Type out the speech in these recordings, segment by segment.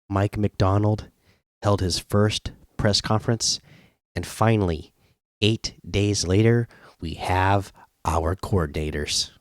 Mike Macdonald held his first press conference, and finally, 8 days later, we have our coordinators.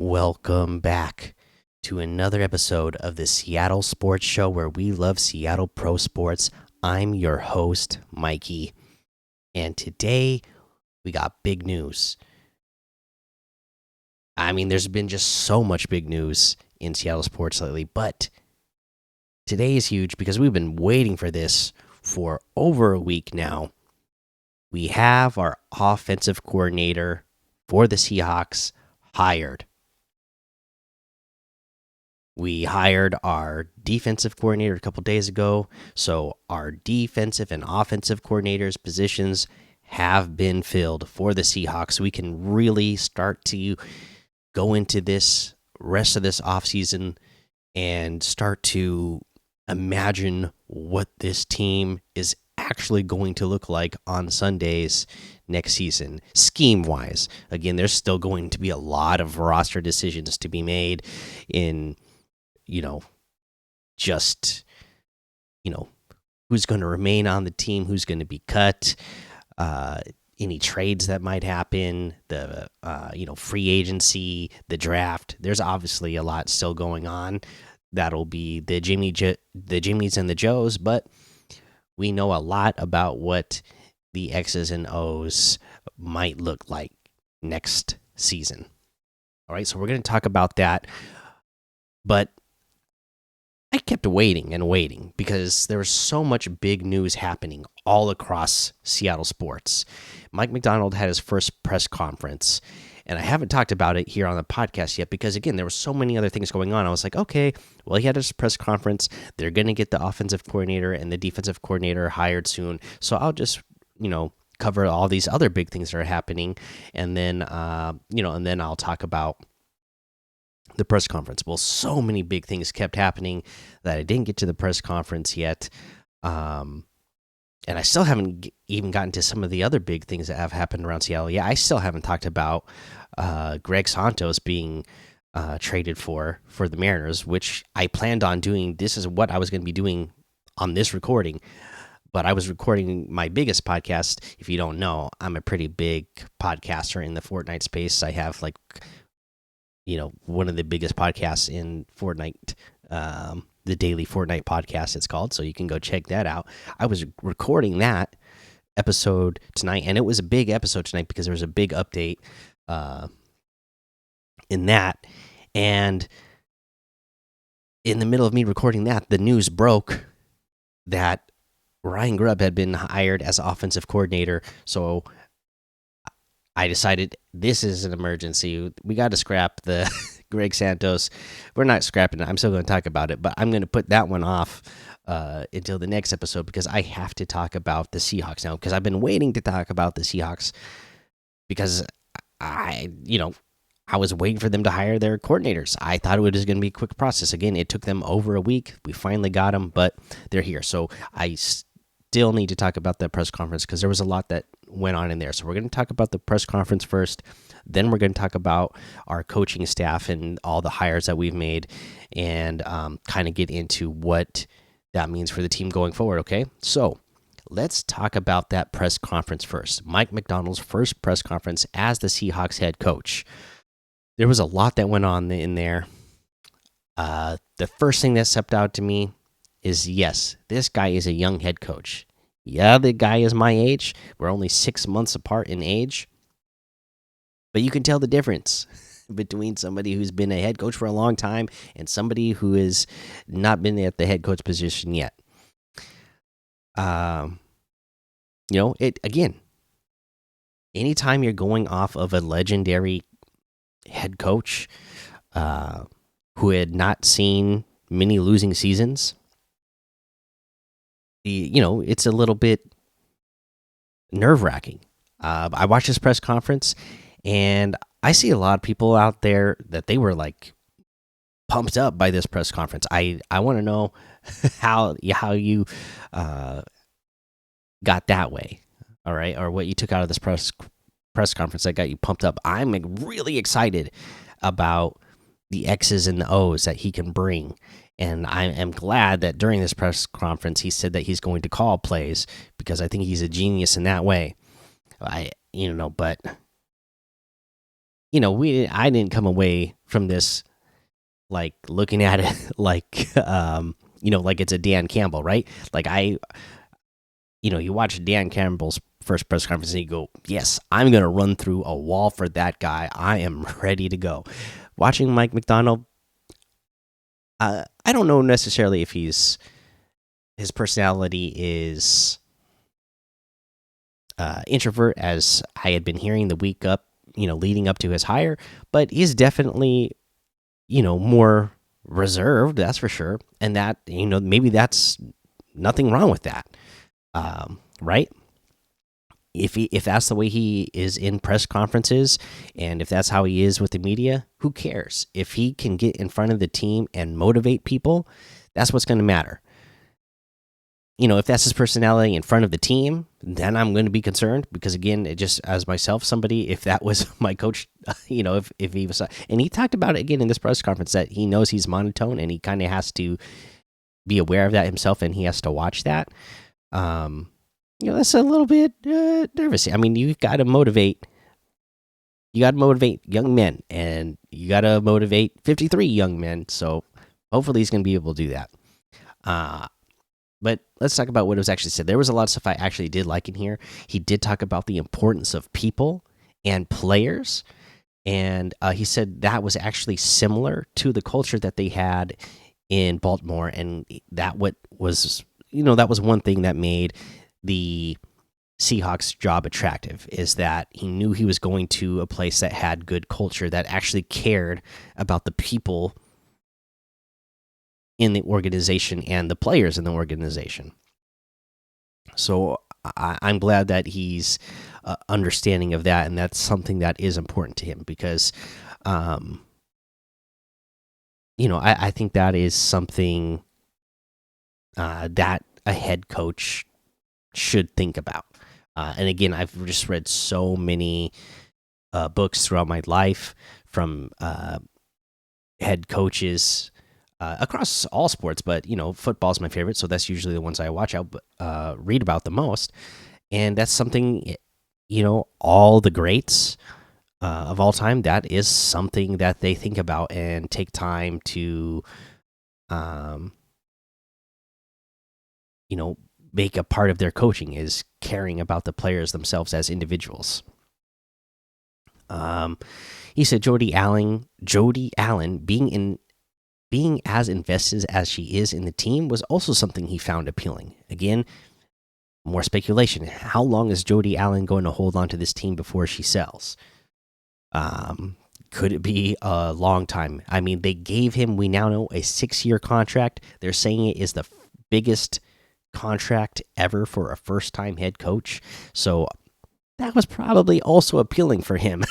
Welcome back to another episode of the Seattle Sports Show where we love Seattle pro sports. I'm your host, Mikey, and today we got big news. I mean, there's been just so much big news in Seattle sports lately, but today is huge because we've been waiting for this for over a week now. We have our offensive coordinator for the Seahawks hired. We hired our defensive coordinator a couple days ago. So our defensive and offensive coordinators positions have been filled for the Seahawks. We can really start to go into this rest of this offseason and start to imagine what this team is actually going to look like on Sundays next season, scheme wise. Again, there's still going to be a lot of roster decisions to be made in just who's going to remain on the team, who's going to be cut, any trades that might happen, the free agency, the draft. There's obviously a lot still going on. That'll be the Jimmys and the Joes, but we know a lot about what the X's and O's might look like next season. All right, so we're going to talk about that, but I kept waiting and waiting because there was so much big news happening all across Seattle sports. Mike Macdonald had his first press conference, and I haven't talked about it here on the podcast yet because, again, there were so many other things going on. I was like, okay, well, he had his press conference. They're going to get the offensive coordinator and the defensive coordinator hired soon. So I'll just, cover all these other big things that are happening, and then, and then I'll talk about the press conference. Well, so many big things kept happening that I didn't get to the press conference yet. And I still haven't even gotten to some of the other big things that have happened around Seattle. Yeah, I still haven't talked about Greg Santos being traded for the Mariners, which I planned on doing. This is what I was going to be doing on this recording. But I was recording my biggest podcast. If you don't know, I'm a pretty big podcaster in the Fortnite space. I have one of the biggest podcasts in Fortnite, the Daily Fortnite Podcast, it's called. So you can go check that out. I was recording that episode tonight, and it was a big episode tonight because there was a big update in that. And in the middle of me recording that, the news broke that Ryan Grubb had been hired as offensive coordinator. So I decided this is an emergency. We got to scrap the Greg Santos. We're not scrapping it. I'm still going to talk about it, but I'm going to put that one off until the next episode because I have to talk about the Seahawks now because I've been waiting to talk about the Seahawks because I was waiting for them to hire their coordinators. I thought it was going to be a quick process. Again, it took them over a week. We finally got them, but they're here. So I still need to talk about that press conference because there was a lot that went on in there. So we're going to talk about the press conference first. Then we're going to talk about our coaching staff and all the hires that we've made and kind of get into what that means for the team going forward. Okay. So let's talk about that press conference first. Mike Macdonald's first press conference as the Seahawks head coach. There was a lot that went on in there. The first thing that stepped out to me is, yes, this guy is a young head coach. Yeah, the guy is my age. We're only 6 months apart in age. But you can tell the difference between somebody who's been a head coach for a long time and somebody who has not been at the head coach position yet. It again, anytime you're going off of a legendary head coach who had not seen many losing seasons, it's a little bit nerve wracking. I watched this press conference, and I see a lot of people out there that they were like pumped up by this press conference. I want to know how you uh, got that way, all right, or what you took out of this press conference that got you pumped up. I'm like, really excited about the X's and the O's that he can bring. And I am glad that during this press conference he said that he's going to call plays because I think he's a genius in that way. But I didn't come away from this like looking at it like like it's a Dan Campbell, right? Like you watch Dan Campbell's first press conference and you go, yes, I'm going to run through a wall for that guy. I am ready to go. Watching Mike Macdonald, I don't know necessarily if his personality is introvert, as I had been hearing the week up, leading up to his hire, but he's definitely, more reserved, that's for sure. And that, maybe that's nothing wrong with that. Right? If that's the way he is in press conferences, and if that's how he is with the media, who cares? If he can get in front of the team and motivate people, that's what's going to matter. If that's his personality in front of the team, then I'm going to be concerned because, again, it just as myself, somebody, if that was my coach, if he was, and he talked about it again in this press conference that he knows he's monotone and he kind of has to be aware of that himself and he has to watch that. That's a little bit nervous. I mean, you got to motivate young men, and you got to motivate 53 young men. So hopefully he's going to be able to do that. But let's talk about what was actually said. There was a lot of stuff I actually did like in here. He did talk about the importance of people and players, and he said that was actually similar to the culture that they had in Baltimore, and that was one thing that made the Seahawks job attractive, is that he knew he was going to a place that had good culture, that actually cared about the people in the organization and the players in the organization. So I'm glad that he's understanding of that, and that's something that is important to him because, I think that is something that a head coach should think about. And again, I've just read so many books throughout my life from head coaches across all sports, but football's my favorite, so that's usually the ones I read about the most. And that's something, all the greats of all time, that is something that they think about and take time to, make a part of their coaching, is caring about the players themselves as individuals. He said Jody Allen being as invested as she is in the team was also something he found appealing. Again, more speculation. How long is Jody Allen going to hold on to this team before she sells? Could it be a long time? I mean, they gave him, we now know, a 6-year contract. They're saying it is the biggest contract ever for a first-time head coach. So that was probably also appealing for him,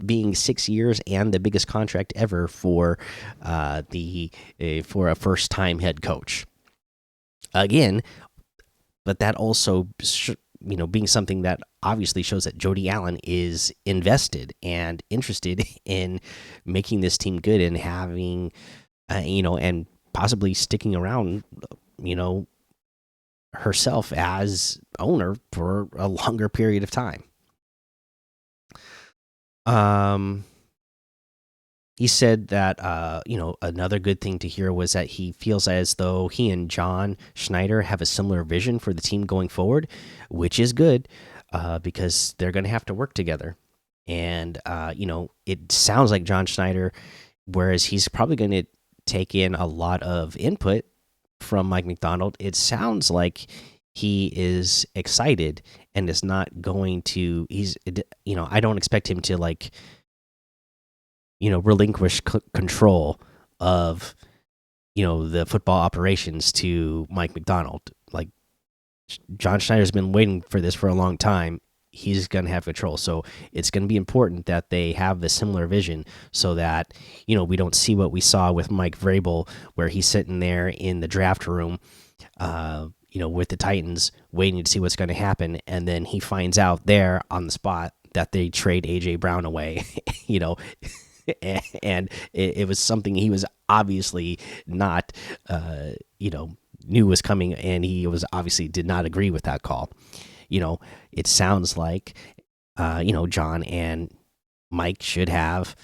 being 6 years and the biggest contract ever for for a first-time head coach. Again, but that also, being something that obviously shows that Jody Allen is invested and interested in making this team good and having, and possibly sticking around, herself as owner for a longer period of time. He said that another good thing to hear was that he feels as though he and John Schneider have a similar vision for the team going forward, which is good because they're going to have to work together. And it sounds like John Schneider, whereas he's probably going to take in a lot of input from Mike Macdonald, it sounds like he is excited and is not going to. I don't expect him to relinquish control of the football operations to Mike Macdonald. Like, John Schneider's been waiting for this for a long time. He's going to have control. So it's going to be important that they have the similar vision so that, we don't see what we saw with Mike Vrabel, where he's sitting there in the draft room, with the Titans waiting to see what's going to happen. And then he finds out there on the spot that they trade A.J. Brown away, and it was something he was obviously not, knew was coming. And he was obviously did not agree with that call. It sounds like, John and Mike should have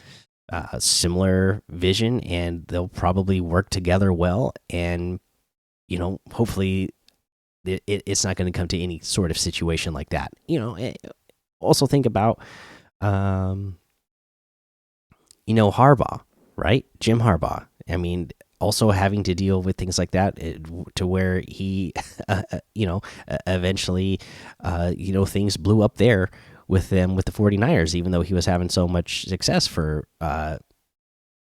a similar vision, and they'll probably work together well. And, hopefully it's not going to come to any sort of situation like that. Also think about, Harbaugh, right? Jim Harbaugh. I mean, also having to deal with things like that to where he, eventually, things blew up there with them with the 49ers, even though he was having so much success for, for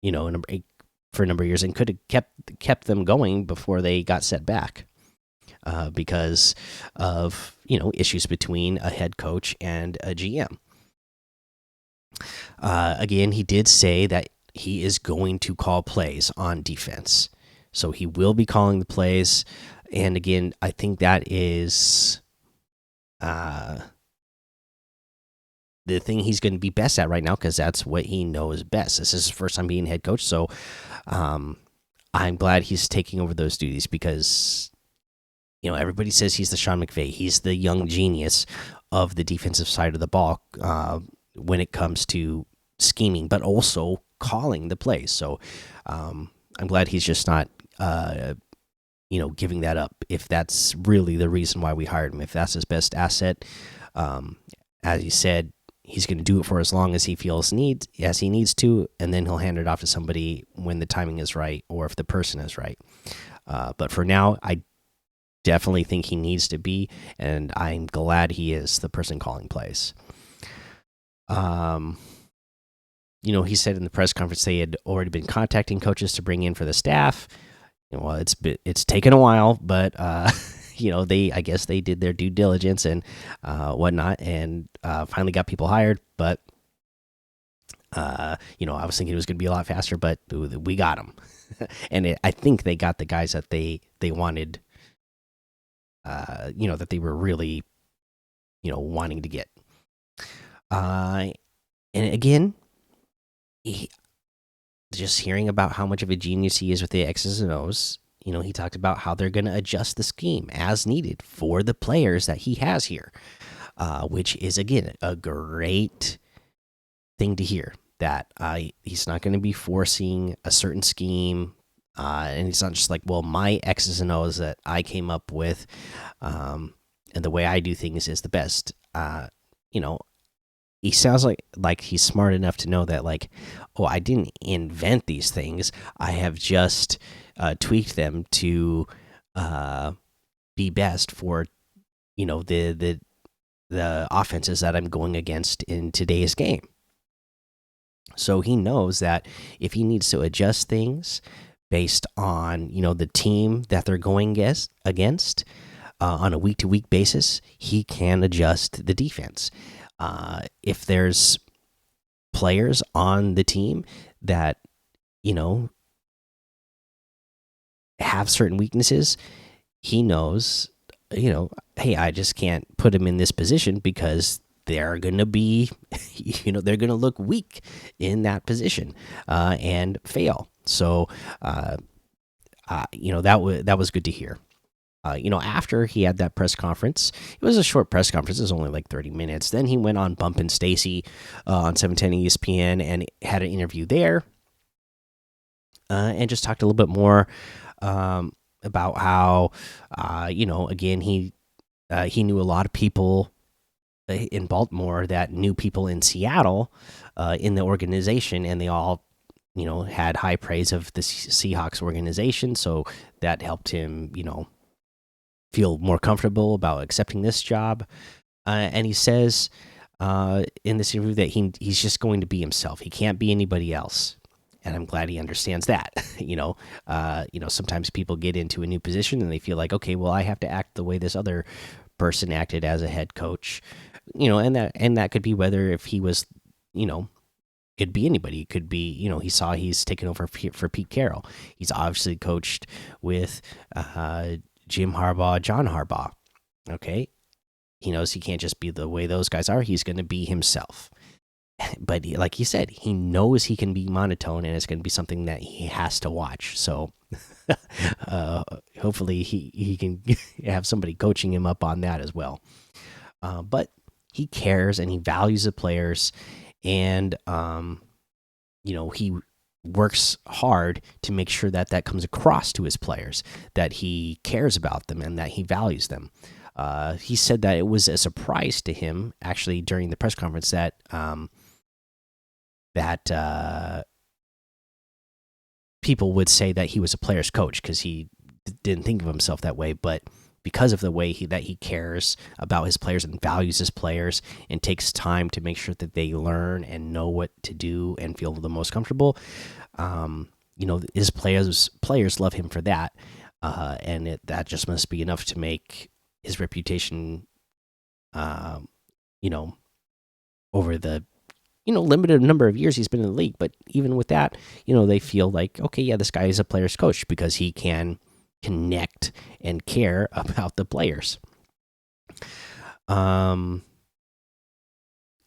a number of years, and could have kept them going before they got set back because of, issues between a head coach and a GM. Again, he did say that he is going to call plays on defense. So he will be calling the plays. And again, I think that is the thing he's going to be best at right now, because that's what he knows best. This is his first time being head coach. So I'm glad he's taking over those duties, because, everybody says he's the Sean McVay. He's the young genius of the defensive side of the ball when it comes to scheming, but also calling the plays. So I'm glad he's just not giving that up, if that's really the reason why we hired him. If that's his best asset, as he said, he's going to do it for as long as he feels he needs to, and then he'll hand it off to somebody when the timing is right, or if the person is right. But for now, I definitely think he needs to be, and I'm glad he is the person calling plays. He said in the press conference they had already been contacting coaches to bring in for the staff. Well, it's taken a while, but I guess they did their due diligence and whatnot, and finally got people hired. But I was thinking it was going to be a lot faster, but we got them, and I think they got the guys that they wanted. That they were really, wanting to get. And again, just hearing about how much of a genius he is with the X's and O's, he talked about how they're going to adjust the scheme as needed for the players that he has here, which is, again, a great thing to hear, that he's not going to be forcing a certain scheme. And it's not just like, well, my X's and O's that I came up with, and the way I do things is the best. He sounds like he's smart enough to know that, like, oh, I didn't invent these things. I have just tweaked them to be best for, the offenses that I'm going against in today's game. So he knows that if he needs to adjust things based on, the team that they're going against on a week-to-week basis, he can adjust the defense. If there's players on the team that, have certain weaknesses, he knows, hey, I just can't put him in this position because they're going to be, they're going to look weak in that position and fail. So, that was good to hear. After he had that press conference, it was a short press conference. It was only like 30 minutes. Then he went on Bump and Stacy on 710 ESPN and had an interview there, and just talked a little bit more about how, again, he knew a lot of people in Baltimore that knew people in Seattle in the organization, and they all, had high praise of the Seahawks organization. So that helped him, feel more comfortable about accepting this job. And he says in this interview that he's just going to be himself. He can't be anybody else. and I'm glad he understands that. Sometimes people get into a new position and they feel like, okay, well, I have to act the way this other person acted as a head coach. And that could be whether if he was, you know, could be anybody. It could be, he saw he's taken over for Pete Carroll. He's obviously coached with Jim Harbaugh, John Harbaugh. Okay, he knows he can't just be the way those guys are. He's going to be himself. But like he said, he knows he can be monotone, and it's going to be something that he has to watch. So hopefully he can have somebody coaching him up on that as well. But he cares and he values the players, and he works hard to make sure that that comes across to his players, that he cares about them and that he values them. He said that it was a surprise to him, actually, during the press conference that people would say that he was a player's coach, because he didn't think of himself that way. But because of the way that he cares about his players and values his players and takes time to make sure that they learn and know what to do and feel the most comfortable, his players love him for that, and that just must be enough to make his reputation, over the limited number of years he's been in the league. But even with that, they feel like, okay, yeah, this guy is a player's coach because he can connect and care about the players.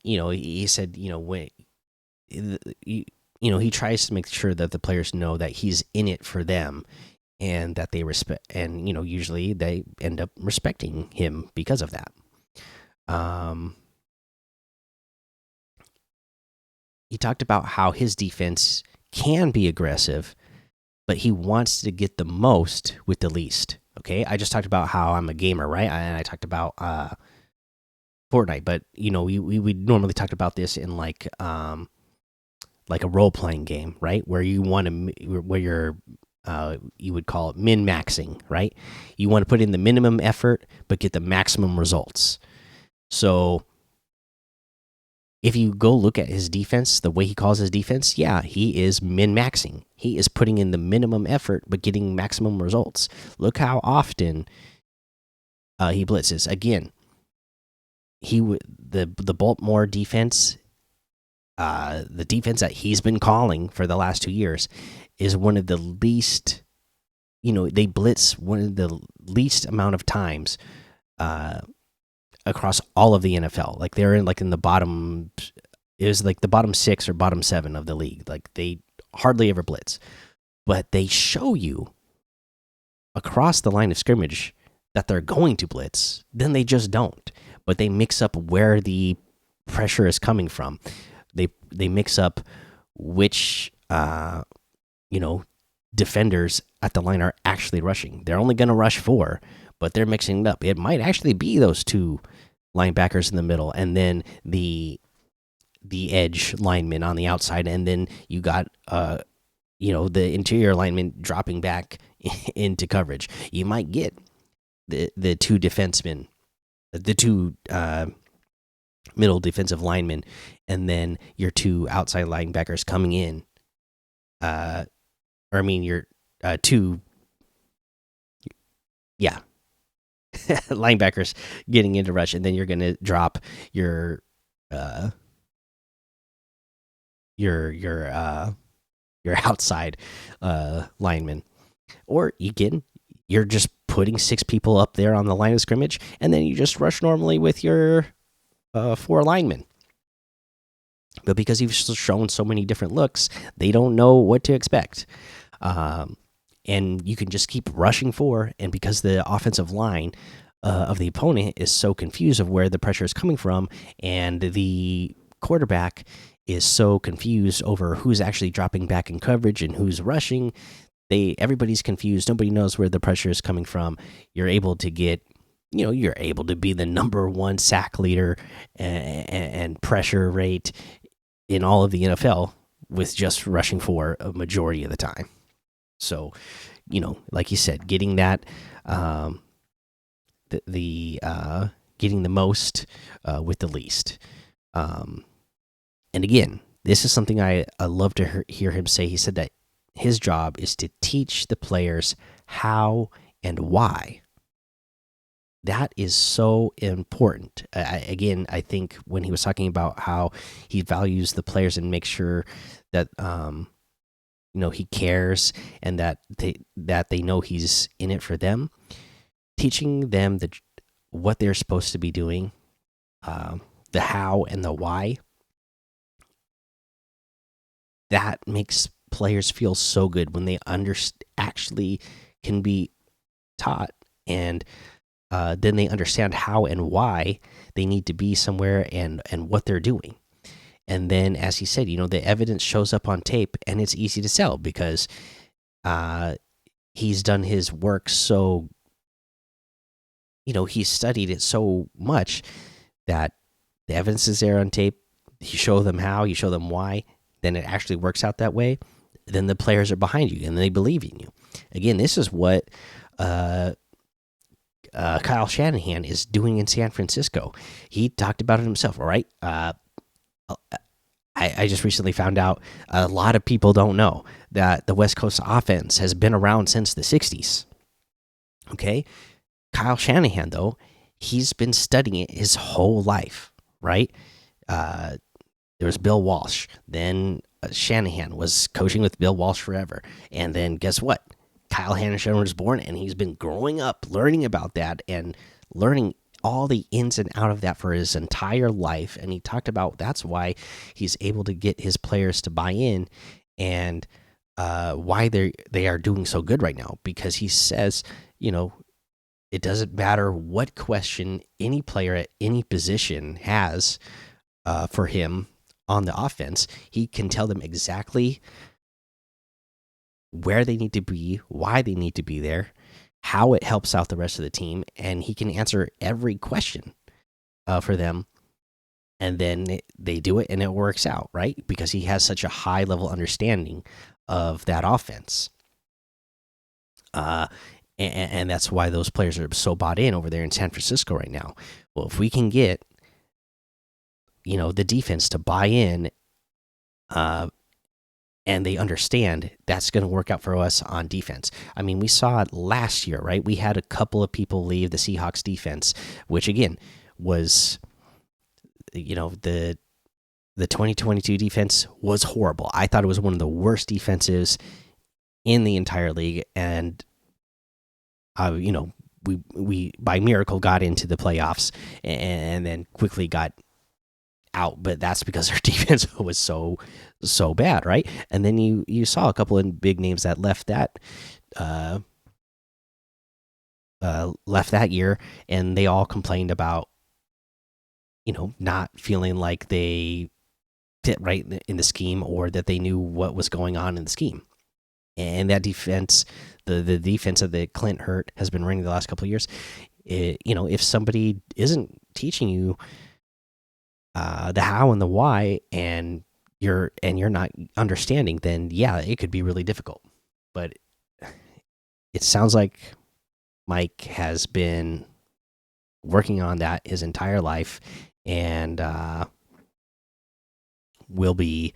He said, he tries to make sure that the players know that he's in it for them, and that they respect, and usually they end up respecting him because of that. He talked about how his defense can be aggressive, but he wants to get the most with the least. Okay, I just talked about how I'm a gamer, right? And I talked about Fortnite, but we normally talked about this in like a role playing game, right? Where you want to, where you're you would call it min maxing, right? You want to put in the minimum effort but get the maximum results. So if you go look at his defense, the way he calls his defense, yeah, he is min maxing. He is putting in the minimum effort but getting maximum results. Look how often he blitzes. Again, the Baltimore defense, the defense that he's been calling for the last 2 years, is one of the least. They blitz one of the least amount of times across all of the NFL. Like they're in the bottom. It was like the bottom 6 or bottom 7 of the league. Like they hardly ever blitz, but they show you across the line of scrimmage that they're going to blitz. Then they just don't. But they mix up where the pressure is coming from. They mix up which defenders at the line are actually rushing. They're only going to rush 4, but they're mixing it up. It might actually be those 2 linebackers in the middle, and then the edge lineman on the outside, and then you got the interior lineman dropping back into coverage. You might get the 2 defensemen, the 2 middle defensive linemen, and then your 2 outside linebackers coming in. Your 2, yeah, linebackers getting into rush, and then you're going to drop your outside lineman, or you're just putting 6 people up there on the line of scrimmage, and then you just rush normally with your 4 linemen. But because you've shown so many different looks, they don't know what to expect. And you can just keep rushing 4, and because the offensive line of the opponent is so confused of where the pressure is coming from, and the quarterback is so confused over who's actually dropping back in coverage and who's rushing, everybody's confused. Nobody knows where the pressure is coming from. You're able to get, you're able to be the #1 sack leader and pressure rate in all of the NFL with just rushing 4 a majority of the time. So, like you said, getting that, getting the most with the least. And again, this is something I love to hear him say. He said that his job is to teach the players how and why. That is so important. Again, I think when he was talking about how he values the players and makes sure that he cares, and that they know he's in it for them, teaching them what they're supposed to be doing, the how and the why. That makes players feel so good when they actually can be taught, and then they understand how and why they need to be somewhere, and what they're doing. And then, as he said, the evidence shows up on tape, and it's easy to sell because he's done his work so, he's studied it so much that the evidence is there on tape. You show them how, you show them why, then it actually works out that way. Then the players are behind you and they believe in you. Again, this is what Kyle Shanahan is doing in San Francisco. He talked about it himself. All right. I just recently found out a lot of people don't know that the West Coast offense has been around since the 60s. Okay. Kyle Shanahan, though, he's been studying it his whole life, right? There was Bill Walsh. Then Shanahan was coaching with Bill Walsh forever. And then guess what? Kyle Shanahan was born, and he's been growing up learning about that and learning all the ins and out of that for his entire life. And he talked about that's why he's able to get his players to buy in, and why they are doing so good right now. Because he says, it doesn't matter what question any player at any position has for him on the offense, he can tell them exactly where they need to be, why they need to be there, how it helps out the rest of the team, and he can answer every question for them. And then they do it, and it works out, right? Because he has such a high level understanding of that offense. And that's why those players are so bought in over there in San Francisco right now. Well, if we can get the defense to buy in, and they understand, that's going to work out for us on defense. I mean, we saw it last year, right? We had a couple of people leave the Seahawks defense, which again was, the 2022 defense was horrible. I thought it was one of the worst defenses in the entire league, and we by miracle got into the playoffs, and then quickly got out. But that's because our defense was so bad, right? And then you saw a couple of big names that left that year, and they all complained about not feeling like they fit right in the scheme, or that they knew what was going on in the scheme. And that defense, the defense of the Clint Hurt, has been running the last couple of years. If somebody isn't teaching you the how and the why, and you're not understanding, then yeah, it could be really difficult. But it sounds like Mike has been working on that his entire life, and he'll be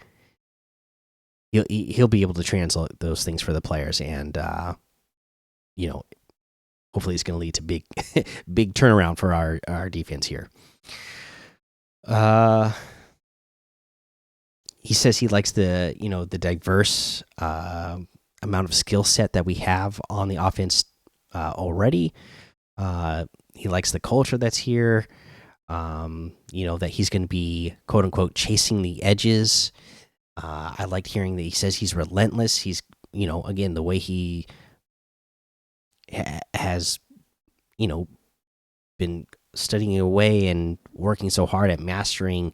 able to translate those things for the players, and hopefully it's going to lead to big big turnaround for our defense here. He says he likes the diverse amount of skill set that we have on the offense already. He likes the culture that's here. That he's going to be, quote unquote, chasing the edges. I liked hearing that he says he's relentless. He's, again, the way he has, been studying away and working so hard at mastering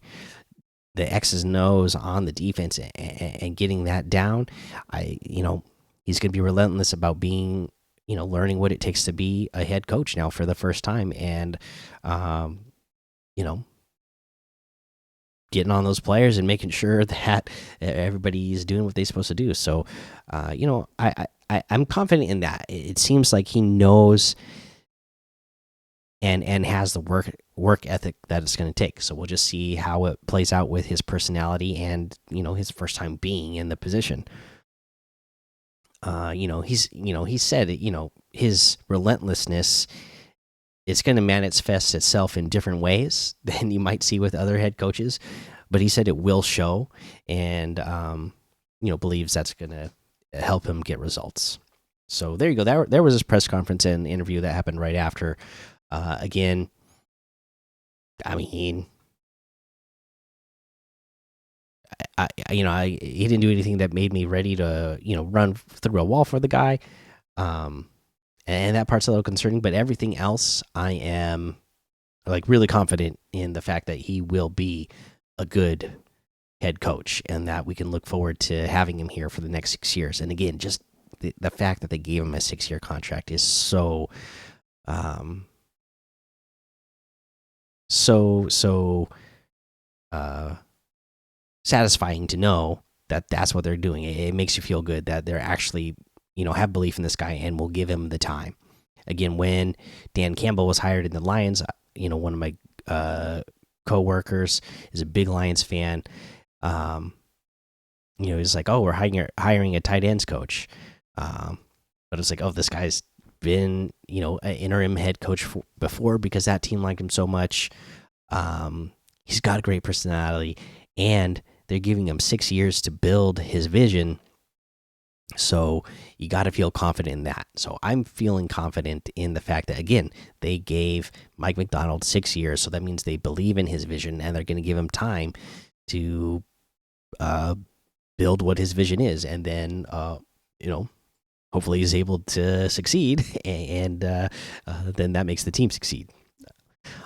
the X's and O's on the defense, and getting that down. He's going to be relentless about being, learning what it takes to be a head coach now for the first time, and, getting on those players and making sure that everybody's doing what they're supposed to do. So, I'm confident in that. It seems like he knows and has the work ethic that it's going to take. So we'll just see how it plays out with his personality and his first time being in the position. He said his relentlessness, it's going to manifest itself in different ways than you might see with other head coaches, but he said it will show, and believes that's going to help him get results. So there you go. There was his press conference and interview that happened right after. Again, I mean, he didn't do anything that made me ready to run through a wall for the guy. And that part's a little concerning, but everything else, I am like really confident in the fact that he will be a good head coach, and that we can look forward to having him here for the next 6 years. And again, just the fact that they gave him a 6-year contract is so satisfying to know that that's what they're doing. It makes you feel good that they're actually have belief in this guy and will give him the time. Again, when Dan Campbell was hired in the Lions, one of my co-workers is a big Lions fan. He's like, oh, we're hiring a tight ends coach. But it's like, oh, this guy's been an interim head coach before because that team liked him so much. He's got a great personality, and they're giving him 6 years to build his vision. So you got to feel confident in that. So I'm feeling confident in the fact that, again, they gave Mike Macdonald 6 years. So that means they believe in his vision, and they're going to give him time to build what his vision is. And then, hopefully he's able to succeed, and then that makes the team succeed.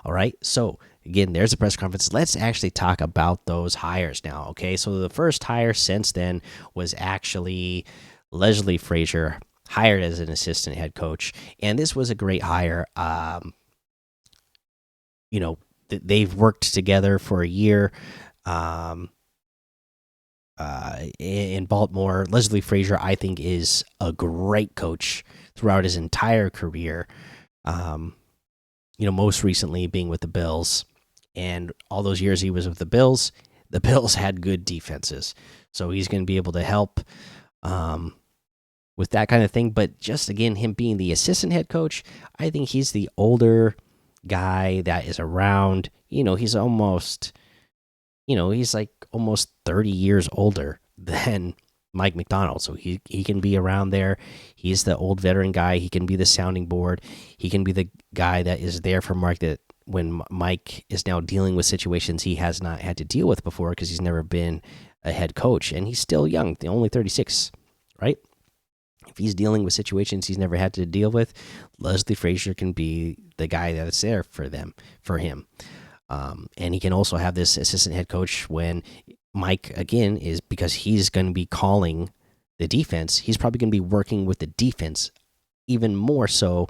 All right. So again, there's a press conference. Let's actually talk about those hires now. Okay. So the first hire since then was actually Leslie Frazier, hired as an assistant head coach, and this was a great hire. They've worked together for a year in Baltimore. Leslie Frazier, I think, is a great coach throughout his entire career. Most recently being with the Bills, and all those years he was with the Bills had good defenses, so he's going to be able to help with that kind of thing. But just again, him being the assistant head coach, I think he's the older guy that is around. He's almost, he's like almost 30 years older than Mike Macdonald, so he can be around there. He's the old veteran guy. He can be the sounding board. He can be the guy that is there for Mike, that when Mike is now dealing with situations he has not had to deal with before because he's never been a head coach, and he's still young, only 36, right? If he's dealing with situations he's never had to deal with, Leslie Frazier can be the guy that's there for him. And he can also have this assistant head coach when Mike, again, is because he's going to be calling the defense. He's probably going to be working with the defense even more so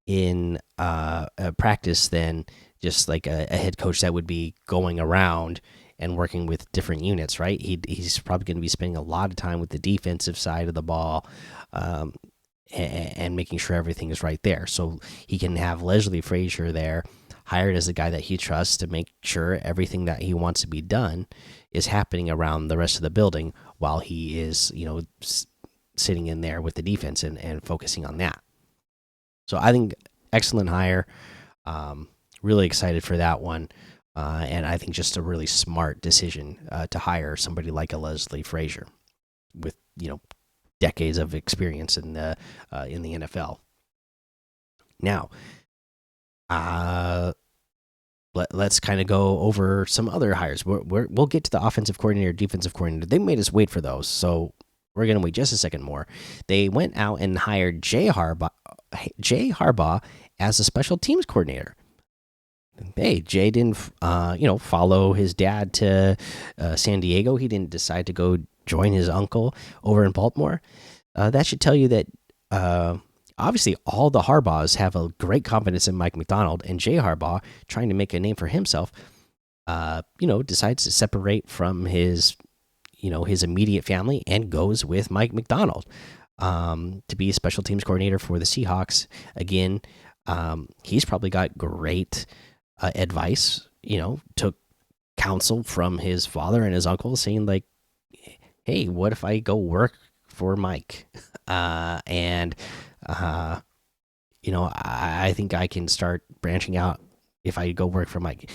in a practice than just like a head coach that would be going around and working with different units, right? He's probably going to be spending a lot of time with the defensive side of the ball, and making sure everything is right there. So he can have Leslie Frazier there, hired as the guy that he trusts to make sure everything that he wants to be done is happening around the rest of the building while he is, sitting in there with the defense and focusing on that. So I think excellent hire. Really excited for that one. And I think just a really smart decision to hire somebody like a Leslie Frazier with, decades of experience in the NFL. Now, let's kind of go over some other hires. We'll get to the offensive coordinator, defensive coordinator. They made us wait for those, so we're going to wait just a second more. They went out and hired Jay Harbaugh as a special teams coordinator. Hey, Jay didn't, follow his dad to San Diego. He didn't decide to go join his uncle over in Baltimore. That should tell you that obviously all the Harbaughs have a great confidence in Mike Macdonald, and Jay Harbaugh, trying to make a name for himself, decides to separate from his immediate family and goes with Mike Macdonald to be a special teams coordinator for the Seahawks. Again, he's probably got great advice. Took counsel from his father and his uncle, saying like, "Hey, what if I go work for Mike?" And I think I can start branching out if I go work for Mike.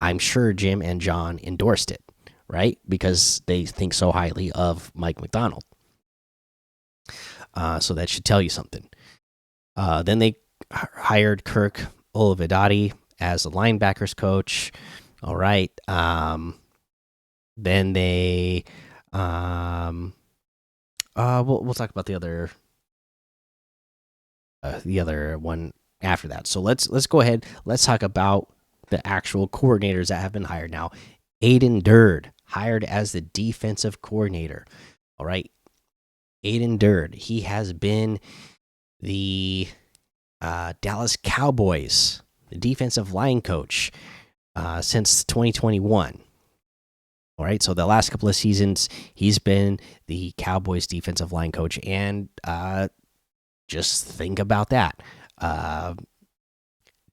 I'm sure Jim and John endorsed it, right? Because they think so highly of Mike Macdonald. So that should tell you something. Then they hired Kirk Olivedati as the linebackers coach. All right. Then they, we'll talk about the other one after that. So let's go ahead. Let's talk about the actual coordinators that have been hired now. Aiden Durd hired as the defensive coordinator. All right, Aiden Durd. He has been the Dallas Cowboys, the defensive line coach, since 2021. All right, so the last couple of seasons, he's been the Cowboys defensive line coach, and just think about that.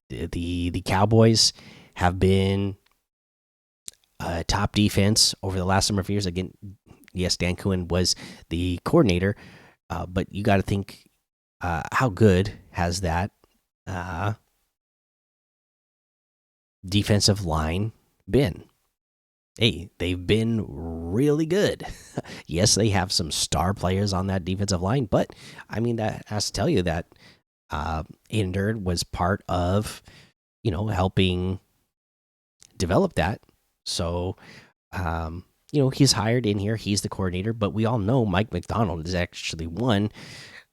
The Cowboys have been a top defense over the last number of years. Again, yes, Dan Quinn was the coordinator, but you got to think how good has that defensive line been? Hey, they've been really good. Yes, they have some star players on that defensive line, but I mean, that has to tell you that Aiden Durd was part of, helping develop that. So, he's hired in here. He's the coordinator, but we all know Mike Macdonald is actually one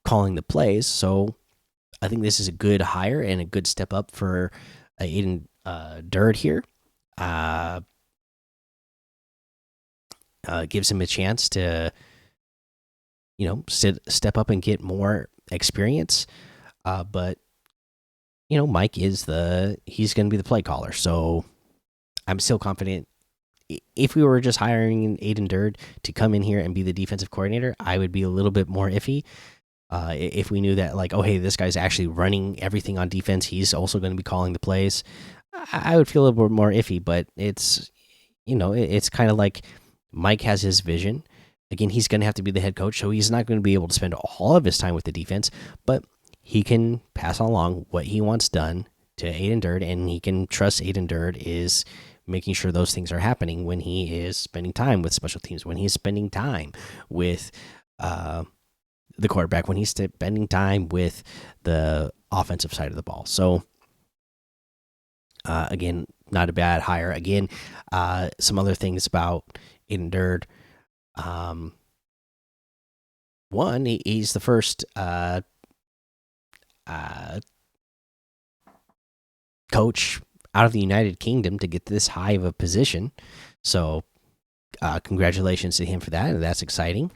calling the plays. So I think this is a good hire and a good step up for Aiden Durd here. Gives him a chance to, step up and get more experience. But Mike he's going to be the play caller. So I'm still confident. If we were just hiring Aiden Durd to come in here and be the defensive coordinator, I would be a little bit more iffy. If we knew that, like, oh, hey, this guy's actually running everything on defense, he's also going to be calling the plays, I would feel a little bit more iffy. But it's, it's kind of like Mike has his vision. Again, he's going to have to be the head coach, so he's not going to be able to spend all of his time with the defense, but he can pass along what he wants done to Aiden Durd, and he can trust Aiden Durd is making sure those things are happening when he is spending time with special teams, when he's spending time with the quarterback, when he's spending time with the offensive side of the ball. So, again, not a bad hire. Again, some other things about Aiden Durd. One, he's the first coach out of the United Kingdom to get this high of a position. So, congratulations to him for that. And that's exciting.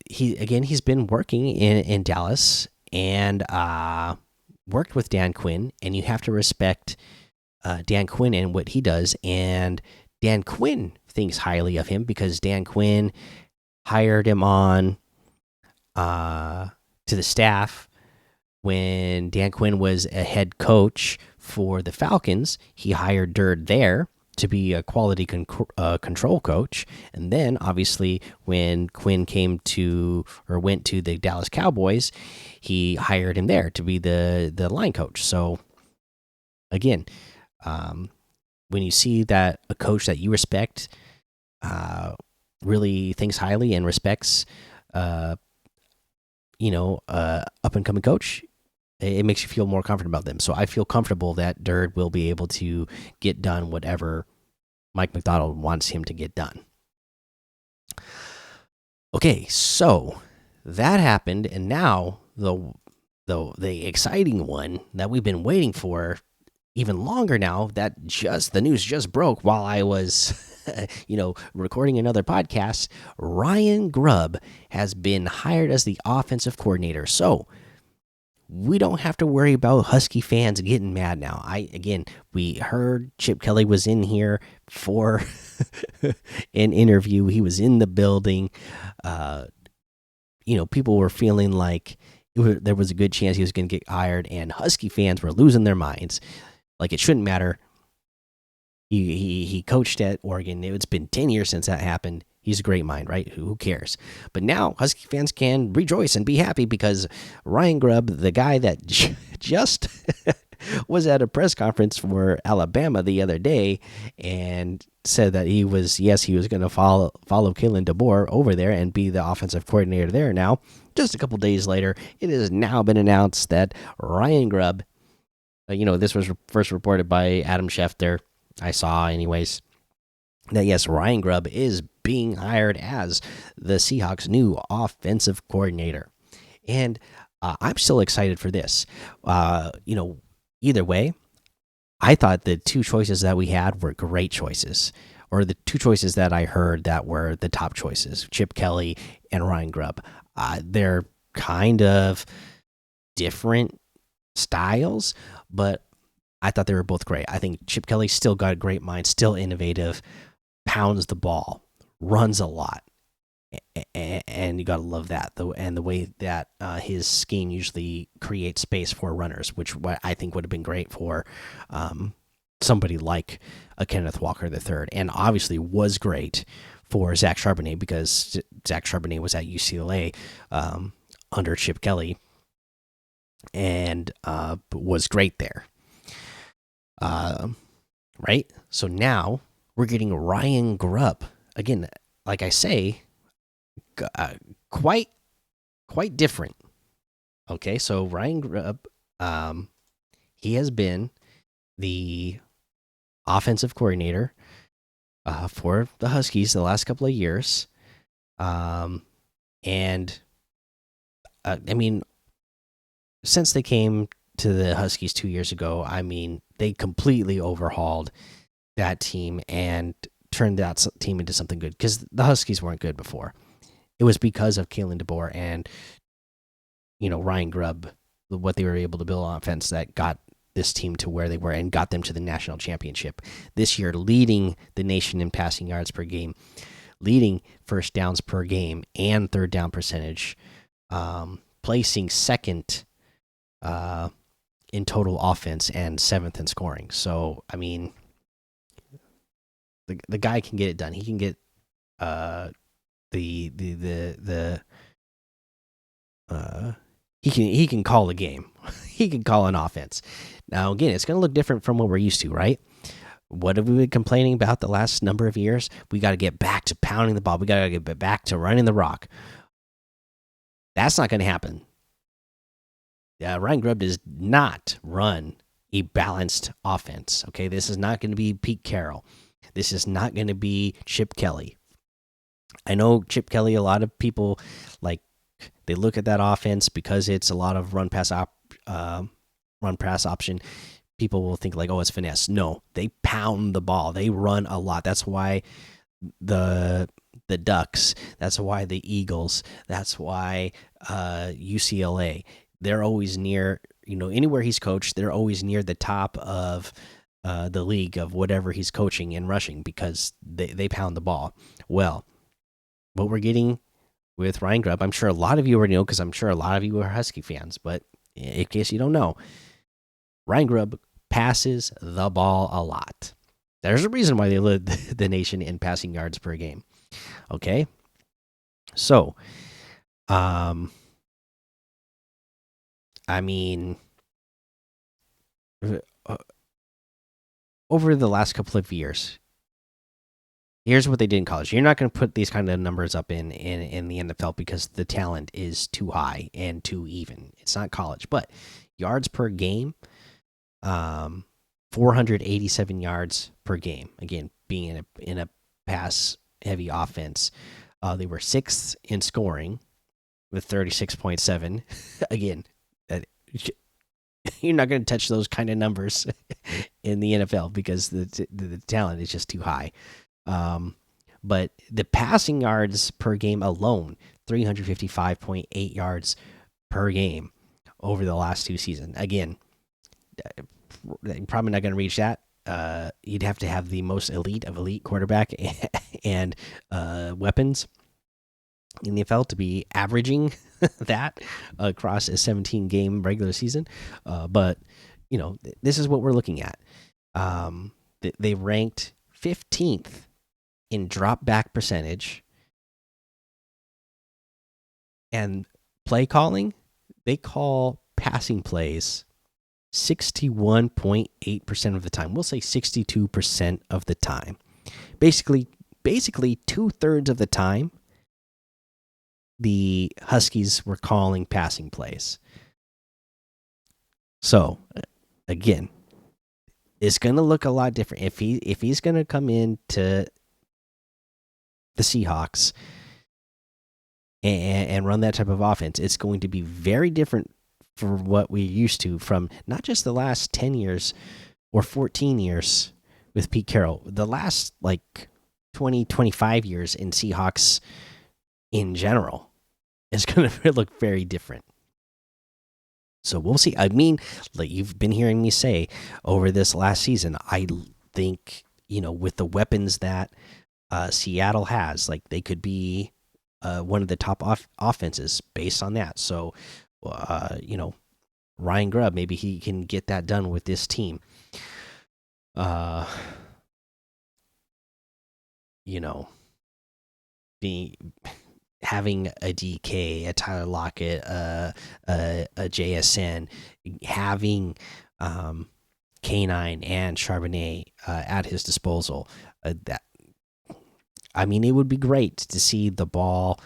He's been working in Dallas and worked with Dan Quinn, and you have to respect Dan Quinn and what he does. And Dan Quinn thinks highly of him because Dan Quinn hired him on to the staff when Dan Quinn was a head coach for the Falcons. He hired Durd there to be a quality control coach, and then obviously when Quinn went to the Dallas Cowboys, he hired him there to be the line coach. So again, when you see that a coach that you respect really thinks highly and respects up and coming coach, it makes you feel more confident about them. So I feel comfortable that Durd will be able to get done whatever Mike Macdonald wants him to get done. Okay, so that happened, and now the exciting one that we've been waiting for even longer now, that the news just broke while I was recording another podcast. Ryan Grubb has been hired as the offensive coordinator. So we don't have to worry about Husky fans getting mad now. We heard Chip Kelly was in here for an interview. He was in the building. People were feeling like there was a good chance he was going to get hired, and Husky fans were losing their minds. Like, it shouldn't matter. He coached at Oregon. It's been 10 years since that happened. He's a great mind, right? Who cares? But now Husky fans can rejoice and be happy because Ryan Grubb, the guy that just was at a press conference for Alabama the other day and said that he was going to follow Kalen DeBoer over there and be the offensive coordinator there. Now, just a couple days later, it has now been announced that Ryan Grubb, this was first reported by Adam Schefter, I saw anyways, that yes, Ryan Grubb is being hired as the Seahawks' new offensive coordinator. And I'm still excited for this. Either way, I thought the two choices that we had were great choices, or the two choices that I heard that were the top choices, Chip Kelly and Ryan Grubb. They're kind of different styles, but I thought they were both great. I think Chip Kelly still got a great mind, still innovative, pounds the ball, runs a lot, and you got to love that. And the way that his scheme usually creates space for runners, which I think would have been great for somebody like a Kenneth Walker III, and obviously was great for Zach Charbonnet because Zach Charbonnet was at UCLA under Chip Kelly and was great there. Right? So now we're getting Ryan Grubb. Again, like I say, quite different. Okay, so Ryan Grubb, he has been the offensive coordinator for the Huskies the last couple of years. And I mean, since they came to the Huskies 2 years ago, I mean, they completely overhauled that team and turned that team into something good because the Huskies weren't good before. It was because of Kalen DeBoer and Ryan Grubb, what they were able to build on offense that got this team to where they were and got them to the national championship this year, leading the nation in passing yards per game, leading first downs per game and third down percentage, placing second in total offense and seventh in scoring. So I mean, the guy can get it done. He can get he can call a game. He can call an offense. Now again, it's going to look different from what we're used to, right? What have we been complaining about the last number of years? We got to get back to pounding the ball. We got to get back to running the rock. That's not going to happen. Ryan Grubb does not run a balanced offense. Okay, this is not going to be Pete Carroll. This is not going to be Chip Kelly. I know Chip Kelly. A lot of people they look at that offense because it's a lot of run pass option. People will think like, oh, it's finesse. No, they pound the ball. They run a lot. That's why the Ducks. That's why the Eagles. That's why UCLA. They're always near, anywhere he's coached, they're always near the top of the league of whatever he's coaching and rushing because they pound the ball. Well, what we're getting with Ryan Grubb, I'm sure a lot of you already know because I'm sure a lot of you are Husky fans, but in case you don't know, Ryan Grubb passes the ball a lot. There's a reason why they lead the nation in passing yards per game. Okay? So, I mean, over the last couple of years, here's what they did in college. You're not going to put these kind of numbers up in the NFL because the talent is too high and too even. It's not college, but yards per game, 487 yards per game. Again, being in a pass heavy offense, they were sixth in scoring with 36.7. Again, you're not going to touch those kind of numbers in the NFL because the talent is just too high. But the passing yards per game alone, 355.8 yards per game over the last two seasons. Again, probably not going to reach that. You'd have to have the most elite of elite quarterback and weapons in the NFL to be averaging that across a 17 game regular season. But this is what we're looking at. They ranked 15th in drop back percentage and play calling. They call passing plays 61.8% of the time. We'll say 62% of the time. Basically 2/3 of the time, the Huskies were calling passing plays. So, again, it's going to look a lot different if he's going to come into the Seahawks and run that type of offense. It's going to be very different for what we're used to from not just the last 10 years or 14 years with Pete Carroll, the last like 20-25 years in Seahawks in general is going to look very different. So we'll see. I mean, like you've been hearing me say over this last season, I think, with the weapons that Seattle has, like they could be one of the top offenses based on that. So, Ryan Grubb, maybe he can get that done with this team. Having a DK, a Tyler Lockett, a JSN, having Canine and Charbonnet at his disposal. It would be great to see the ball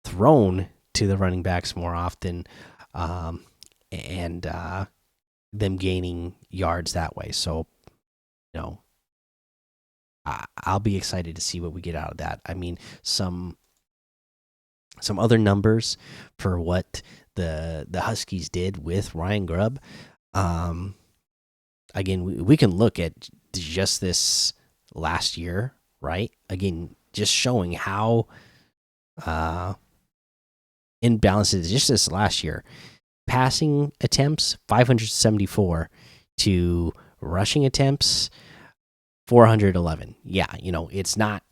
thrown to the running backs more often, and them gaining yards that way. So, I'll be excited to see what we get out of that. I mean, some other numbers for what the Huskies did with Ryan Grubb. Again, we can look at just this last year, right? Again, just showing how imbalanced it is. Just this last year, passing attempts 574 to rushing attempts 411. Yeah, it's not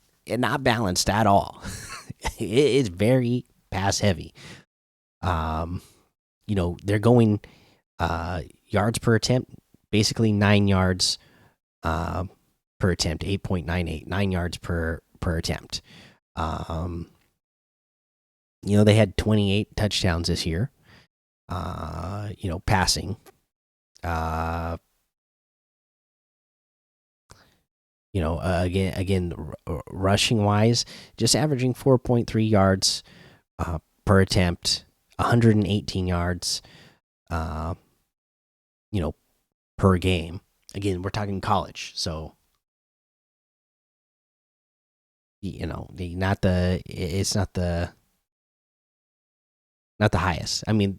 balanced at all. It's very pass heavy. They're going yards per attempt, basically 9 yards per attempt, 8.98, 9 yards per attempt. They had 28 touchdowns this year. Passing. Again, rushing wise, just averaging 4.3 yards per attempt, 118 yards, per game. Again, we're talking college, so it's not the highest. I mean,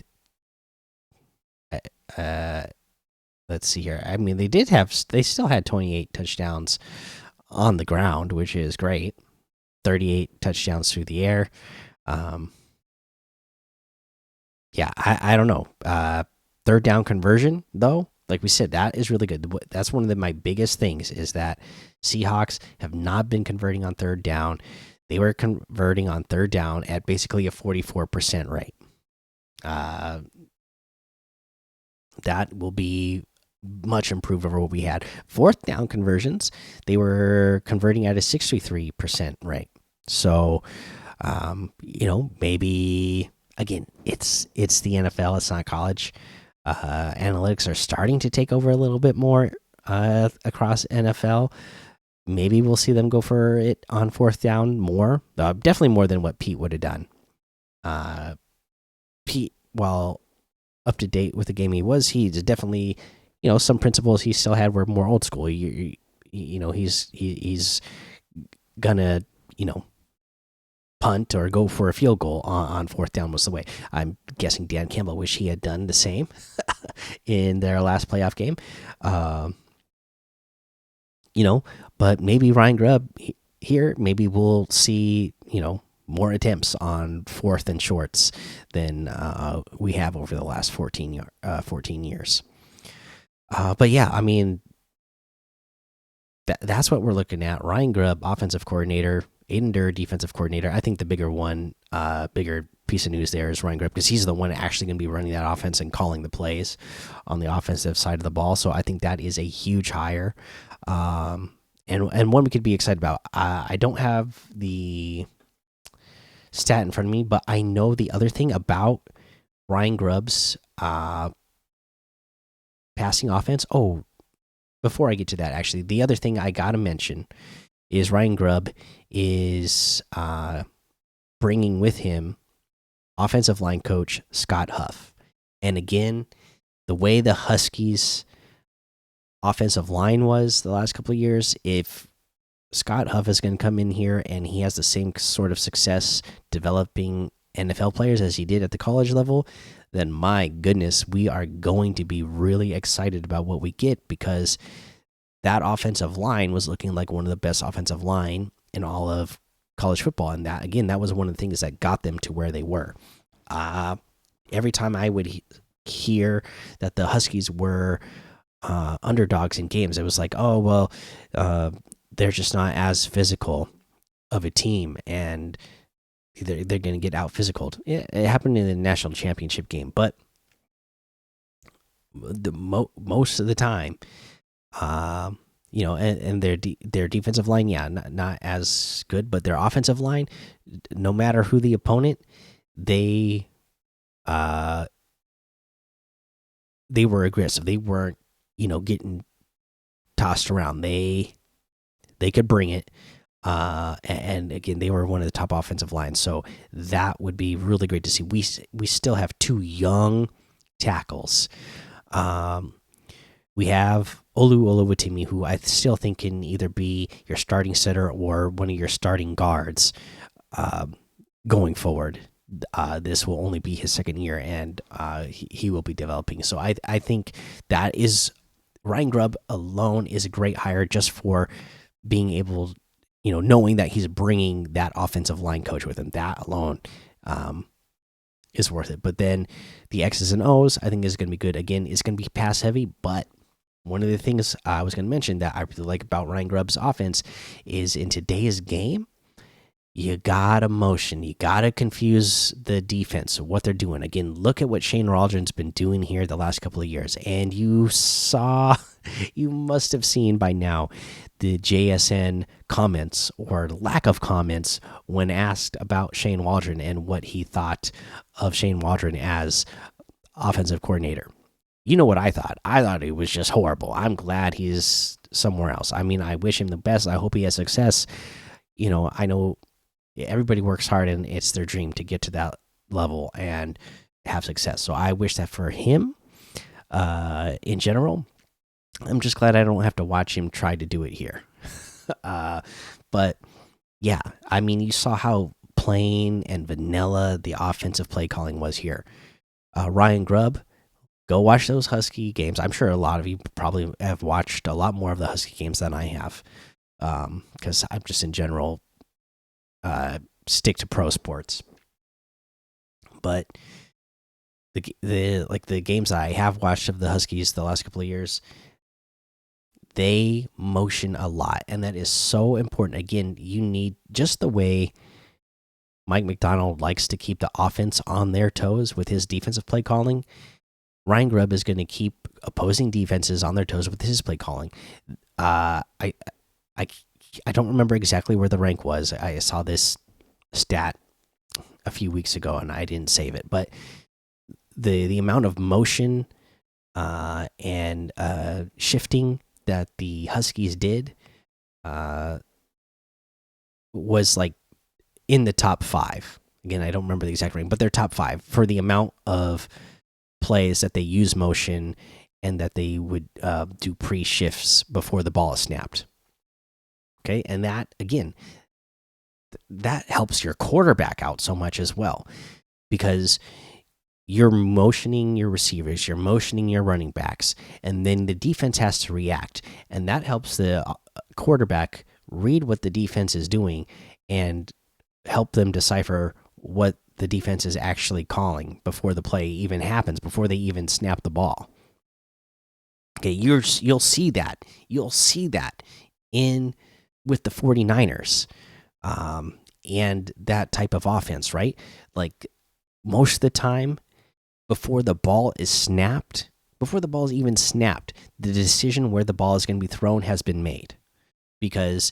let's see here. I mean, they still had 28 touchdowns on the ground, which is great. 38 touchdowns through the air. Yeah, I don't know. Third down conversion, though, like we said, that is really good. That's one of my biggest things is that Seahawks have not been converting on third down. They were converting on third down at basically a 44% rate. That will be much improved over what we had. Fourth down conversions, they were converting at a 63% rate. So, maybe again, it's the NFL, it's not college. Analytics are starting to take over a little bit more across NFL. Maybe we'll see them go for it on fourth down more. Definitely more than what Pete would have done. Pete, while up to date with the game he's definitely, some principles he still had were more old school. He's gonna, punt or go for a field goal on fourth down was the way. I'm guessing Dan Campbell wish he had done the same in their last playoff game. But maybe Ryan Grubb here, maybe we'll see, more attempts on fourth and shorts than we have over the last 14 years. But yeah, I mean, that's what we're looking at. Ryan Grubb, offensive coordinator, Aiden Durr, defensive coordinator. I think the bigger one, bigger piece of news there is Ryan Grubb because he's the one actually going to be running that offense and calling the plays on the offensive side of the ball. So I think that is a huge hire, and one we could be excited about. I don't have the stat in front of me, but I know the other thing about Ryan Grubb's passing offense. Oh, before I get to that, actually, the other thing I gotta mention is Ryan Grubb is bringing with him offensive line coach Scott Huff, and again, the way the Huskies' offensive line was the last couple of years, if Scott Huff is going to come in here and he has the same sort of success developing NFL players as he did at the college level, then my goodness, we are going to be really excited about what we get because that offensive line was looking like one of the best offensive line in all of college football. And that, again, that was one of the things that got them to where they were. Every time I would hear that the Huskies were underdogs in games, it was like, oh, well, they're just not as physical of a team, and they're going to get out physical. It happened in the national championship game, but most of the time, and their defensive line, yeah, not as good, but their offensive line, no matter who the opponent, they were aggressive. They weren't, getting tossed around. They could bring it. And again, they were one of the top offensive lines, so that would be really great to see. We still have two young tackles. We have Olu Oluwatimi, who I still think can either be your starting center or one of your starting guards going forward. This will only be his second year, and he will be developing. So I think that is Ryan Grubb alone is a great hire just for being able, knowing that he's bringing that offensive line coach with him. That alone is worth it. But then the X's and O's, I think, is going to be good. Again, it's going to be pass heavy, but one of the things I was going to mention that I really like about Ryan Grubb's offense is in today's game, you gotta motion, you gotta confuse the defense, what they're doing. Again, look at what Shane Waldron's been doing here the last couple of years, and you must have seen by now the JSN comments or lack of comments when asked about Shane Waldron and what he thought of Shane Waldron as offensive coordinator. You know what I thought? I thought it was just horrible. I'm glad he's somewhere else. I mean, I wish him the best. I hope he has success. I know everybody works hard and it's their dream to get to that level and have success. So I wish that for him. In general, I'm just glad I don't have to watch him try to do it here. But yeah, I mean, you saw how plain and vanilla the offensive play calling was here. Ryan Grubb, go watch those Husky games. I'm sure a lot of you probably have watched a lot more of the Husky games than I have, because I'm just in general stick to pro sports. But the games I have watched of the Huskies the last couple of years, they motion a lot, and that is so important. Again, you need, just the way Mike Macdonald likes to keep the offense on their toes with his defensive play calling. Ryan Grubb is going to keep opposing defenses on their toes with his play calling. I don't remember exactly where the rank was. I saw this stat a few weeks ago and I didn't save it, but the amount of motion and shifting that the Huskies did was like in the top 5. Again, I don't remember the exact rank, but they're top 5 for the amount of plays that they use motion and that they would do pre-shifts before the ball is snapped. Okay, and that, again, that helps your quarterback out so much as well, because you're motioning your receivers, you're motioning your running backs, and then the defense has to react, and that helps the quarterback read what the defense is doing and help them decipher what the defense is actually calling before the play even happens, before they even snap the ball. Okay, you'll see that in with the 49ers, and that type of offense, right? Like most of the time, before the ball is snapped, before the ball is even snapped, the decision where the ball is going to be thrown has been made because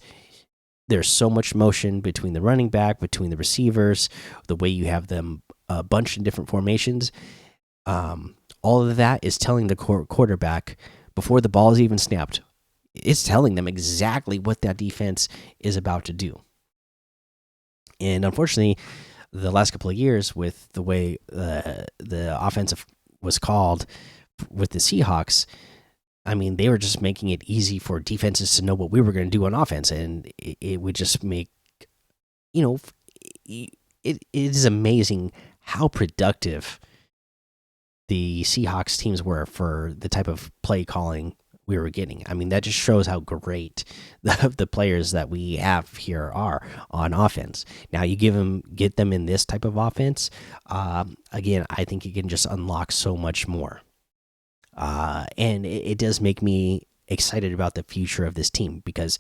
there's so much motion between the running back, between the receivers, the way you have them a bunch in different formations. All of that is telling the quarterback before the ball is even snapped. It's telling them exactly what that defense is about to do. And unfortunately, the last couple of years, with the way the offensive was called with the Seahawks, I mean, they were just making it easy for defenses to know what we were going to do on offense, and it would just make, you know, it is amazing how productive the Seahawks teams were for the type of play calling we were getting. I mean, that just shows how great the players that we have here are on offense. Now, you get them in this type of offense. Again, I think it can just unlock so much more. And it does make me excited about the future of this team because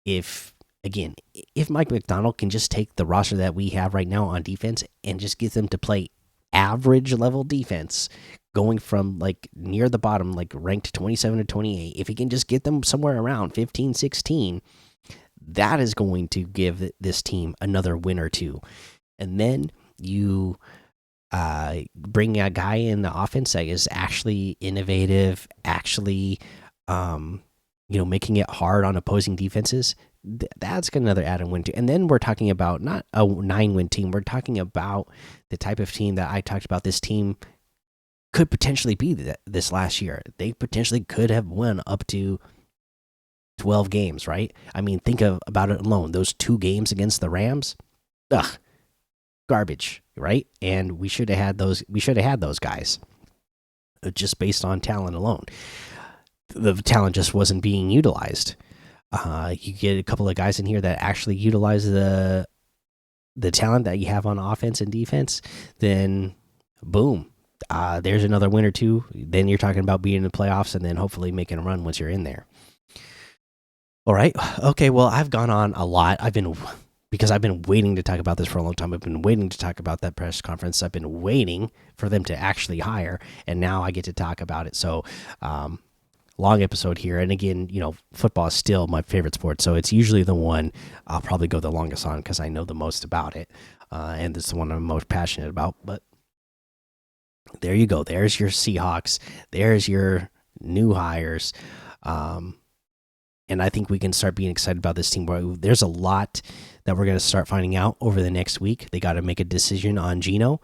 if Mike Macdonald can just take the roster that we have right now on defense and just get them to play average level defense, going from like near the bottom, like ranked 27 to 28, if he can just get them somewhere around 15, 16, that is going to give this team another win or two. And then you bring a guy in the offense that is actually innovative, actually, making it hard on opposing defenses. That's another add-on win too. And then we're talking about not a 9-win team. We're talking about the type of team that I talked about. This team could potentially be this last year. They potentially could have won up to 12 games, right? I mean, think about it alone. Those 2 games against the Rams, garbage, right? And we should have had those. We should have had those guys, just based on talent alone. The talent just wasn't being utilized. You get a couple of guys in here that actually utilize the talent that you have on offense and defense, then boom, there's another win or two. Then you're talking about being in the playoffs and then hopefully making a run once you're in there. All right. Okay. Well, I've gone on a lot. Because I've been waiting to talk about this for a long time. I've been waiting to talk about that press conference. I've been waiting for them to actually hire, and now I get to talk about it. So, long episode here. And again, football is still my favorite sport, so it's usually the one I'll probably go the longest on because I know the most about it, and it's the one I'm most passionate about. But there you go. There's your Seahawks. There's your new hires. And I think we can start being excited about this team. There's a lot that we're going to start finding out over the next week. They got to make a decision on Geno,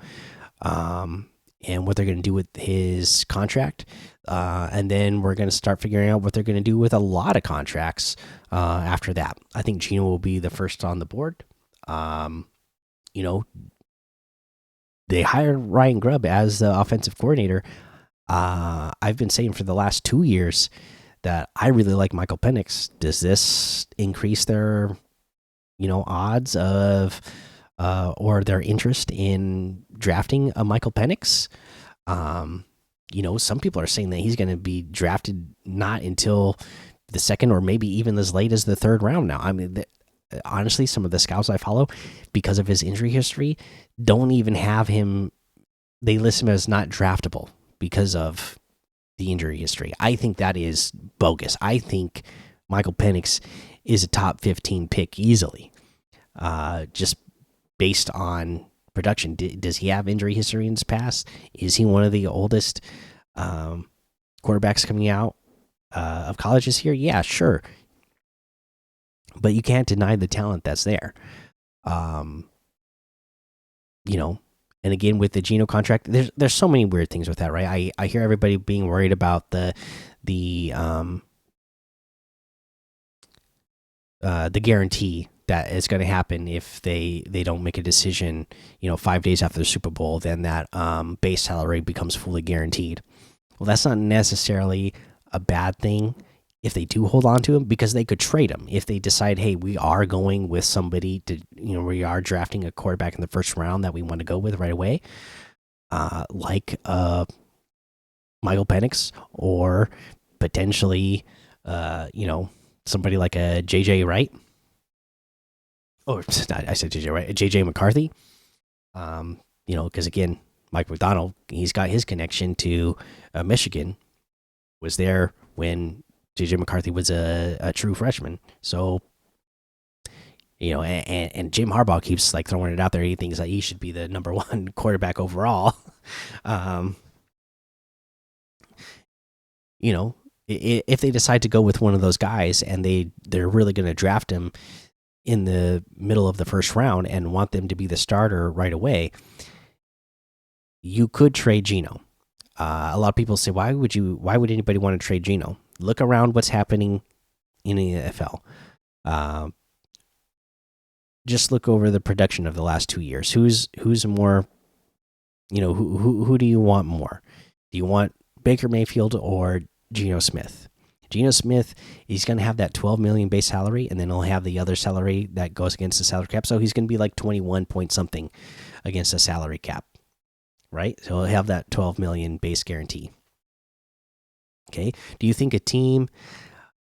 and what they're going to do with his contract. And then we're going to start figuring out what they're going to do with a lot of contracts after that. I think Geno will be the first on the board. They hired Ryan Grubb as the offensive coordinator. I've been saying for the last 2 years that I really like Michael Penix. Does this increase their, odds of, or their interest in drafting a Michael Penix? Some people are saying that he's going to be drafted not until the second or maybe even as late as the 3rd round now. I mean, honestly, some of the scouts I follow, because of his injury history, don't even have him. They list him as not draftable because of the injury history. I think that is bogus. I think Michael Penix is a top 15 pick easily, just based on production. Does he have injury history in his past? Is he one of the oldest quarterbacks coming out of college this year? Yeah, sure. But you can't deny the talent that's there. And again, with the Geno contract, there's so many weird things with that, right? I hear everybody being worried about the guarantee that is going to happen if they don't make a decision, 5 days after the Super Bowl, then that base salary becomes fully guaranteed. Well, that's not necessarily a bad thing if they do hold on to him, because they could trade him if they decide, hey, we are going with somebody to, we are drafting a quarterback in the 1st round that we want to go with right away, like Michael Penix, or potentially, somebody like a JJ Wright, or I said JJ Wright, JJ McCarthy. Because again, Mike Macdonald, he's got his connection to Michigan, was there when JJ McCarthy was a true freshman. So, and Jim Harbaugh keeps like throwing it out there. He thinks that he should be the #1 quarterback overall. If they decide to go with one of those guys and they're really going to draft him in the middle of the first round and want them to be the starter right away, you could trade Geno. A lot of people say, why would anybody want to trade Geno? Look around what's happening in the NFL. Just look over the production of the last 2 years. Who's more, who do you want more? Do you want Baker Mayfield or Geno Smith? Geno Smith, he's going to have that 12 million base salary, and then he'll have the other salary that goes against the salary cap. So he's going to be like 21 point something against the salary cap, right? So he'll have that 12 million base guarantee. Okay. Do you think a team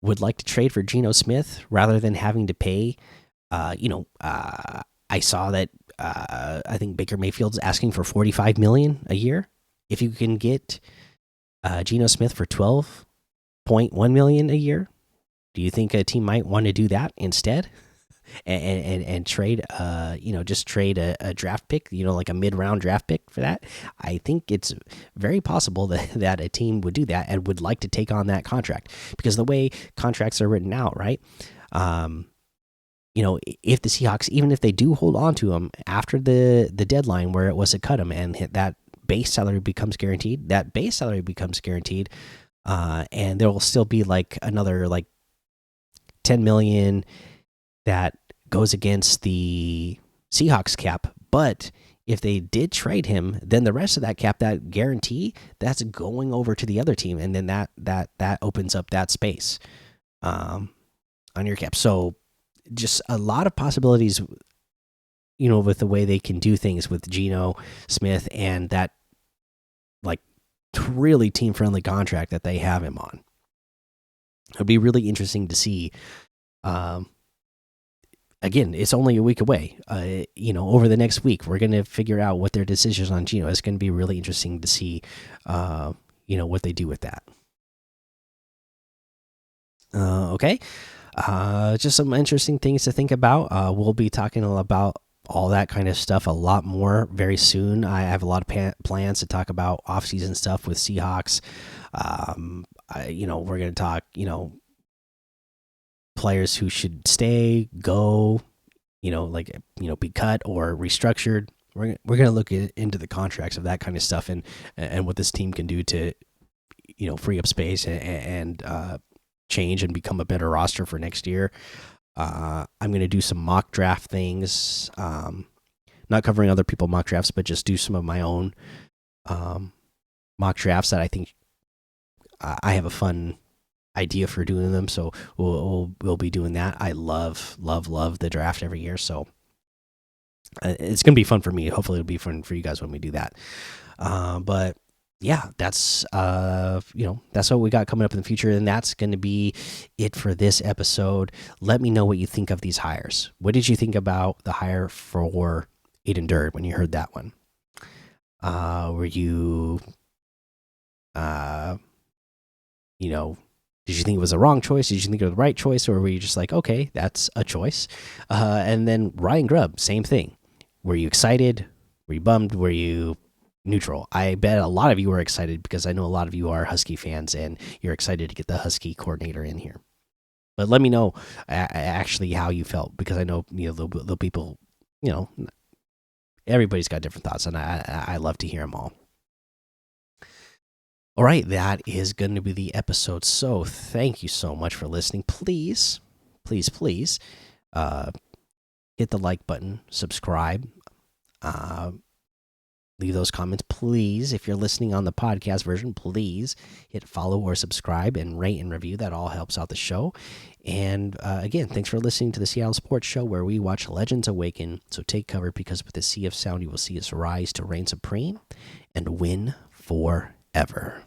would like to trade for Geno Smith rather than having to pay? I saw that I think Baker Mayfield's asking for 45 million a year. If you can get Geno Smith for 12.1 million a year, do you think a team might want to do that instead and trade just trade a draft pick, like a mid-round draft pick for that? I think it's very possible that a team would do that and would like to take on that contract, because the way contracts are written out, right? If the Seahawks, even if they do hold on to him after the deadline where it was to cut him and hit that base salary becomes guaranteed, and there will still be like another like 10 million that goes against the Seahawks cap. But if they did trade him, then the rest of that cap, that guarantee, that's going over to the other team, and then that opens up that space on your cap. So just a lot of possibilities, with the way they can do things with Geno Smith and that like really team friendly contract that they have him on. It'll be really interesting to see. Again, it's only a week away. Over the next week, we're going to figure out what their decisions on Geno. It's going to be really interesting to see, what they do with that. Okay. Just some interesting things to think about. We'll be talking about all that kind of stuff a lot more very soon. I have a lot of plans to talk about off-season stuff with Seahawks. We're going to talk, players who should stay, go, be cut or restructured. We're going to look into the contracts of that kind of stuff and what this team can do to, free up space and change and become a better roster for next year. I'm going to do some mock draft things, not covering other people's mock drafts, but just do some of my own mock drafts that I think I have a fun idea for doing them. So we'll be doing that. I love the draft every year, so it's going to be fun for me. Hopefully it'll be fun for you guys when we do that. But yeah, that's that's what we got coming up in the future, and that's going to be it for this episode. Let me know what you think of these hires. What did you think about the hire for Aiden Durd when you heard that one? Were you did you think it was a wrong choice? Did you think it was the right choice, or were you just like, okay, that's a choice? And then Ryan Grubb, same thing. Were you excited? Were you bummed? Were you neutral? I bet a lot of you are excited, because I know a lot of you are Husky fans and you're excited to get the Husky coordinator in here. But let me know actually how you felt, because I know the people, everybody's got different thoughts, and I love to hear them all. All right, that is going to be the episode. So thank you so much for listening. Please hit the like button, subscribe, leave those comments, please. If you're listening on the podcast version, please hit follow or subscribe and rate and review. That all helps out the show. And again, thanks for listening to the Seattle Sports Show, where we watch legends awaken. So take cover, because with the sea of sound, you will see us rise to reign supreme and win forever.